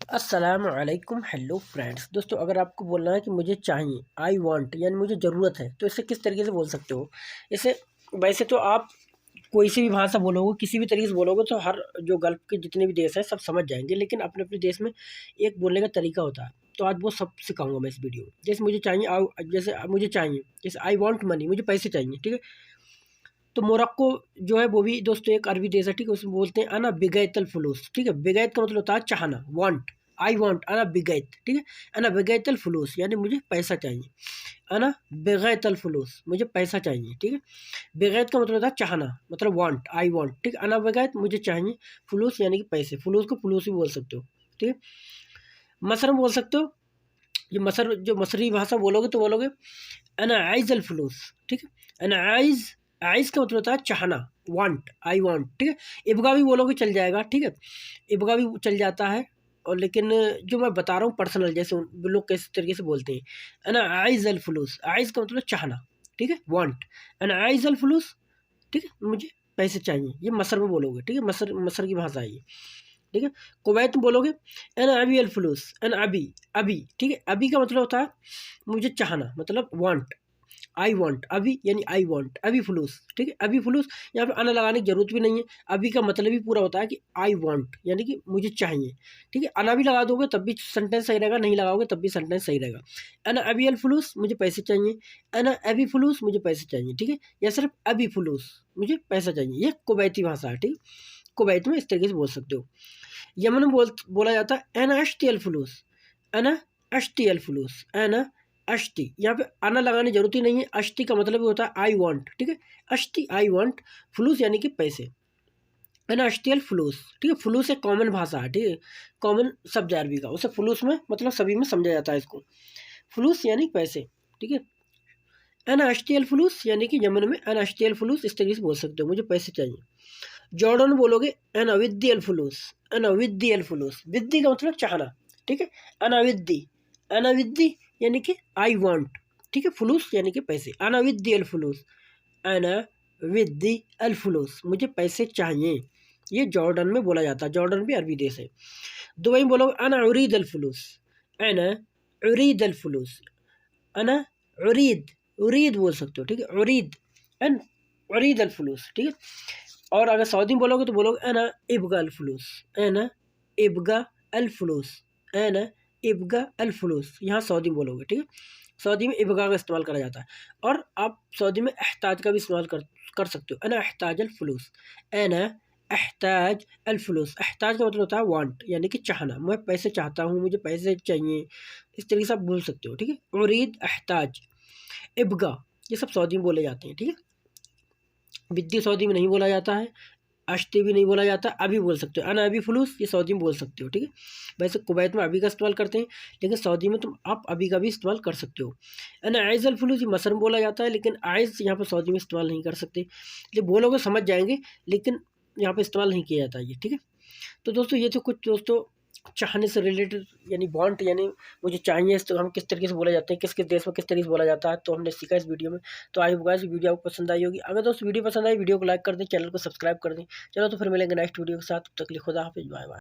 अस्सलामुअलैकुम hello friends. दोस्तों, अगर आपको बोलना है कि मुझे चाहिए, आई वांट यानी मुझे ज़रूरत है, तो इसे किस तरीके से बोल सकते हो? इसे वैसे तो आप कोई सी भी भाषा बोलोगे, किसी भी तरीके से बोलोगे तो हर जो गल्फ़ के जितने भी देश हैं सब समझ जाएंगे, लेकिन अपने अपने देश में एक बोलने का तरीका होता है। तो आज वो सब सिखाऊंगा मैं इस वीडियो में। जैसे मुझे चाहिए जैसे मुझे चाहिए, जैसे आई वॉन्ट मनी, मुझे पैसे चाहिए, ठीक है। तो मोरक्को जो है वो भी दोस्तों एक अरबी देश है, ठीक है। उसमें बोलते हैं अना बिगैतल फलूस, ठीक है। बिगैत का मतलब होता है चाहना, वांट। आई वांट अना बिगैत, ठीक है। अना बिगैतल फलूस यानी मुझे पैसा चाहिए। अना बिगैतल फलूस, मुझे पैसा चाहिए, ठीक है। बिगैत का मतलब होता है चाहना, मतलब वांट, आई वांट, ठीक है। अना बिगैत मुझे चाहिए, फलूस यानी कि पैसे। फलूस को फलूस भी बोल सकते हो, ठीक है। मसर में बोल सकते हो। ये मसर जो मसरी भाषा बोलोगे तो बोलोगे अना आइज़ फलूस, ठीक है। अना आइज़, आइज़ का मतलब होता है चाहना, वांट, आई वांट, ठीक है। इबगा भी बोलोगे चल जाएगा, ठीक है। इबगा भी चल जाता है। और लेकिन जो मैं बता रहा हूँ पर्सनल, जैसे लोग किस तरीके से बोलते हैं, अना आइज़ फलूस, आइज़ का मतलब चाहना, ठीक है, वांट। अना आइज़ फलूस, ठीक है, मुझे पैसे चाहिए। ये मसर में बोलोगे, ठीक है। मसर मसर की भाषा है ये, ठीक है। कुवैत में बोलोगे एन अबी अल फलूस, एन अबी, अभी, ठीक है। अभी का मतलब होता है मुझे चाहना, मतलब वांट, आई वांट, अभी यानी आई वांट, अभी फलूस, ठीक है। अभी फलूस, यहाँ पे अना लगाने की जरूरत भी नहीं है। अभी का मतलब ही पूरा होता है कि आई वांट यानी कि मुझे चाहिए, ठीक है। अना भी लगा दोगे तब भी सेंटेंस सही रहेगा, नहीं लगाओगे तब भी सेंटेंस सही रहेगा। अना अभी अल फलूस, मुझे पैसे चाहिए। अना अभी फलूस, मुझे पैसे चाहिए, ठीक है। या सिर्फ अभी फलूस, मुझे पैसा चाहिए। ये कुवैती भाषा है, ठीक है। कुवैत में इस तरीके से बोल सकते हो। यमन में बोला जाता है एना अश्ती अल फलूस, अना अश्ती अल फलूस, अना अश्ती। यहाँ पे अना लगाने की जरूरत ही नहीं है। अश्ती का मतलब होता है आई वांट, ठीक है। अश्ती आई वांट, फलूस यानी कि पैसे। अना अश्ती अल फलूस, ठीक है। फलूस एक कॉमन भाषा है, ठीक है, कॉमन शब्द है अरबी का। उसे फलूस में मतलब सभी में समझा जाता है इसको। फलूस यानी पैसे, ठीक है। अना अश्ती अल फलूस यानी कि यमन में अना अश्ती अल फलूस इस तरीके से बोल सकते हो, मुझे पैसे चाहिए। जॉर्डन बोलोगे अना विद्दी अल फलूस, अना विद्दी अल फलूस। विद्दी का मतलब चाहना, ठीक है। अना विद्दी, अना विद्दी यानी कि आई वांट, ठीक है। फलूस यानी कि पैसे। अना विद्दी अल फलूस, अना विद्दी अल फलूस, मुझे पैसे चाहिए। ये जॉर्डन में बोला जाता है। जॉर्डन भी अरबी देश है। दुबई में बोलोगे अना उरीद अल फलूस, अना उरीद अल फलूस, अना उरीद, उरीद बोल सकते हो, ठीक है। उरीद एन उरीद अल फलूस, ठीक है। और अगर सऊदी में बोलोगे तो बोलोगे अना इब्गा अल फलूस, अना इब्गा अल फलूस, अना इब्गा अल फलूस। यहाँ सऊदी में बोलोगे, ठीक है। सऊदी में इब्गा का इस्तेमाल करा जाता है। और आप सऊदी में एहताज का भी इस्तेमाल कर सकते हो। अना एहताज अल फलूस, अना एहताज अल फलूस। एहताज का मतलब होता है वांट यानी कि चाहना, मैं पैसे चाहता हूँ, मुझे पैसे चाहिए, इस तरीके से आप बोल सकते हो, ठीक है। उरीद, एहताज, इब्गा, ये सब सऊदी में बोले जाते हैं, ठीक है। विद्या सऊदी में नहीं बोला जाता है। अश्ती भी नहीं बोला जाता। अभी बोल सकते हो अना अभी फलूस, ये सऊदी में बोल सकते हो, ठीक है। वैसे कुवैत में अभी का इस्तेमाल करते हैं, लेकिन सऊदी में तुम आप अभी का भी इस्तेमाल कर सकते हो। अना आइज़ अल फलूस, ये मसर में बोला जाता है, लेकिन आइज़ यहाँ पर सऊदी में इस्तेमाल नहीं कर सकते। ये बोलोगे समझ जाएंगे, लेकिन यहाँ पर इस्तेमाल नहीं किया जाता ये, ठीक है। तो दोस्तों ये तो कुछ दोस्तों चाहने से रिलेटेड यानी वांट यानी मुझे चाहिए, तो हम किस तरीके से बोला जाते हैं, किस किस देश में किस तरीके से बोला जाता है, तो हमने सीखा इस वीडियो में। तो आई होप गाइस वीडियो आपको पसंद आई होगी। अगर दोस्तों वीडियो पसंद आई, वीडियो को लाइक कर दें, चैनल को सब्सक्राइब कर दें। चलो तो फिर मिलेंगे नेक्स्ट वीडियो के साथ। तब तक के लिए खुदा हाफिज़, बाय बाय।